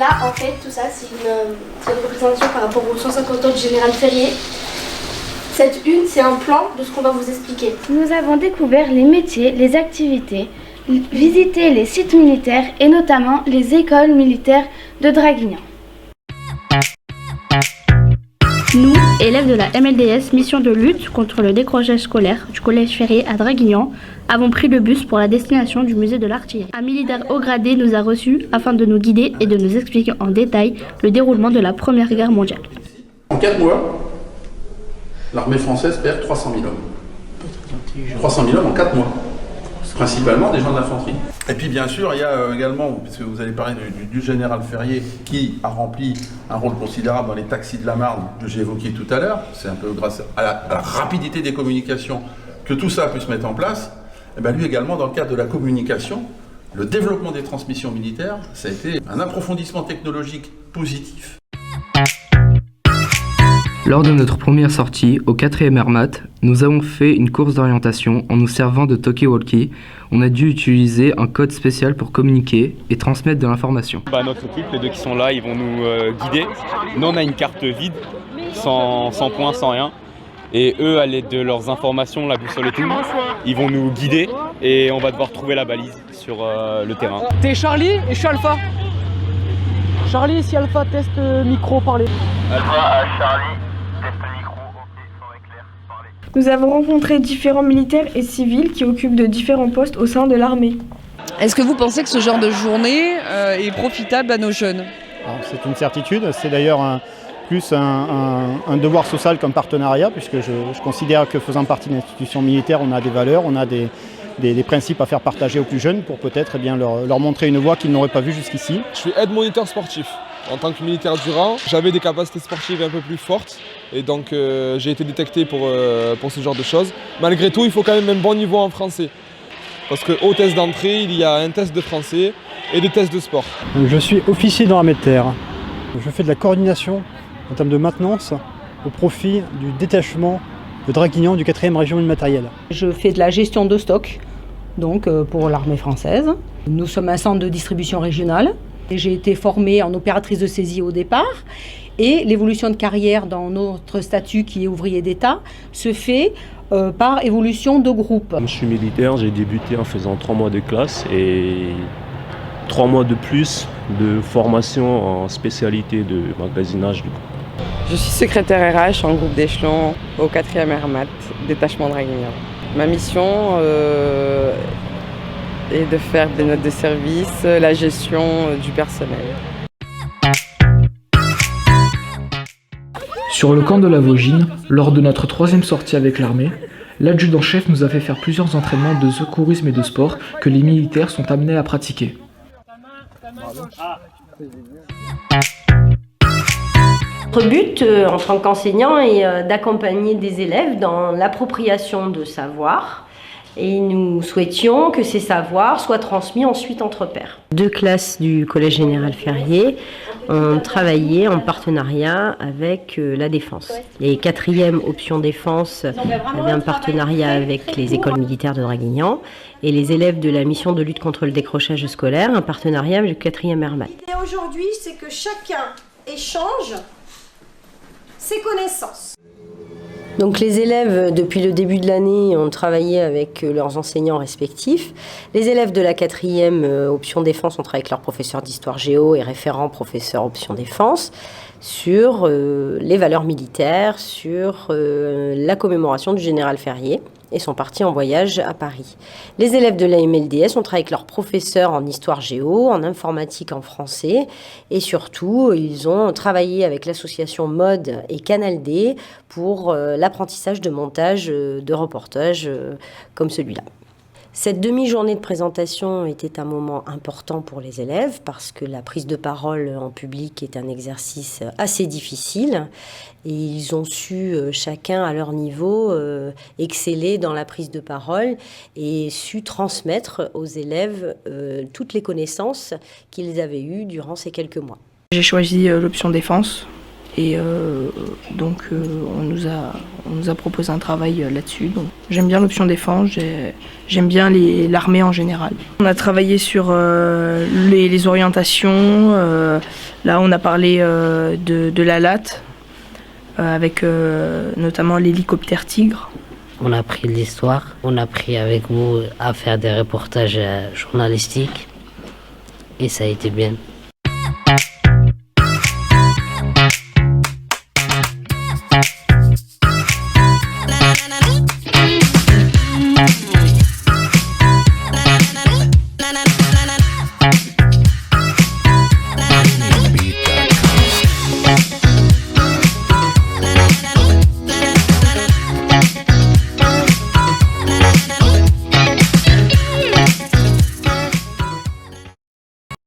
Là, en fait, tout ça, c'est une représentation par rapport aux 150 ans du général Ferrier. Cette une, c'est un plan de ce qu'on va vous expliquer. Nous avons découvert les métiers, les activités, visité les sites militaires et notamment les écoles militaires de Draguignan. Nous, élèves de la MLDS, mission de lutte contre le décrochage scolaire du collège Ferrier à Draguignan, avons pris le bus pour la destination du musée de l'artillerie. Un militaire haut gradé nous a reçus afin de nous guider et de nous expliquer en détail le déroulement de la Première Guerre mondiale. En 4 mois, l'armée française perd 300 000 hommes. 300 000 hommes en 4 mois. Principalement des gens de l'infanterie. Et puis bien sûr, il y a également, puisque vous allez parler du général Ferrier, qui a rempli un rôle considérable dans les taxis de la Marne que j'ai évoqué tout à l'heure. C'est un peu grâce à la rapidité des communications que tout ça a pu se mettre en place. Et bien lui également, dans le cadre de la communication, le développement des transmissions militaires, ça a été un approfondissement technologique positif. Lors de notre première sortie, au 4e RMAT, nous avons fait une course d'orientation en nous servant de talkie-walkie. On a dû utiliser un code spécial pour communiquer et transmettre de l'information. Notre équipe, les deux qui sont là, ils vont nous guider. Nous, on a une carte vide, sans points, sans rien. Et eux, à l'aide de leurs informations, la boussole et tout, ils vont nous guider et on va devoir trouver la balise sur le terrain. T'es Charlie et je suis Alpha. Charlie, si Alpha, teste micro, parler. Alpha à Charlie. Nous avons rencontré différents militaires et civils qui occupent de différents postes au sein de l'armée. Est-ce que vous pensez que ce genre de journée est profitable à nos jeunes ? C'est une certitude, c'est d'ailleurs plus un devoir social qu'un partenariat, puisque je considère que faisant partie d'une institution militaire, on a des valeurs, on a des principes à faire partager aux plus jeunes pour peut-être leur montrer une voie qu'ils n'auraient pas vue jusqu'ici. Je suis aide-moniteur sportif. En tant que militaire du rang, j'avais des capacités sportives un peu plus fortes et donc j'ai été détecté pour ce genre de choses. Malgré tout, il faut quand même un bon niveau en français. Parce qu'au test d'entrée, il y a un test de français et des tests de sport. Je suis officier dans l'armée de terre. Je fais de la coordination en termes de maintenance au profit du détachement de Draguignan du 4e régiment matériel. Je fais de la gestion de stock donc, pour l'armée française. Nous sommes un centre de distribution régionale. J'ai été formée en opératrice de saisie au départ et l'évolution de carrière dans notre statut qui est ouvrier d'État se fait par évolution de groupe. Comme je suis militaire, j'ai débuté en faisant 3 mois de classe et 3 mois de plus de formation en spécialité de magasinage du coup. Je suis secrétaire RH en groupe d'échelon au 4e RMAT, détachement Draguignan. Ma mission et de faire des notes de service, la gestion du personnel. Sur le camp de la Vaugine, lors de notre 3e sortie avec l'armée, l'adjudant-chef nous a fait faire plusieurs entraînements de secourisme et de sport que les militaires sont amenés à pratiquer. Notre but en tant qu'enseignant est d'accompagner des élèves dans l'appropriation de savoirs. Et nous souhaitions que ces savoirs soient transmis ensuite entre pairs. 2 classes du Collège Général Ferrier ont travaillé en partenariat avec la Défense. Les 4e options Défense avaient un partenariat avec les écoles militaires de Draguignan et les élèves de la mission de lutte contre le décrochage scolaire, un partenariat avec le 4e RMAT. Et aujourd'hui, c'est que chacun échange ses connaissances. Donc les élèves, depuis le début de l'année, ont travaillé avec leurs enseignants respectifs. Les élèves de la 4e option défense ont travaillé avec leur professeur d'histoire géo et référent professeur option défense sur les valeurs militaires, sur la commémoration du général Ferrier et sont partis en voyage à Paris. Les élèves de la MLDS ont travaillé avec leurs professeurs en histoire géo, en informatique, en français et surtout, ils ont travaillé avec l'association Mode et Canal D pour l'apprentissage de montage de reportages comme celui-là. Cette demi-journée de présentation était un moment important pour les élèves parce que la prise de parole en public est un exercice assez difficile et ils ont su chacun à leur niveau exceller dans la prise de parole et su transmettre aux élèves toutes les connaissances qu'ils avaient eues durant ces quelques mois. J'ai choisi l'option défense Et donc on nous a proposé un travail là-dessus. Donc j'aime bien l'option défense, j'aime bien l'armée en général. On a travaillé sur les orientations. Là on a parlé de la LAT avec notamment l'hélicoptère Tigre. On a appris de l'histoire, on a appris avec vous à faire des reportages journalistiques et ça a été bien.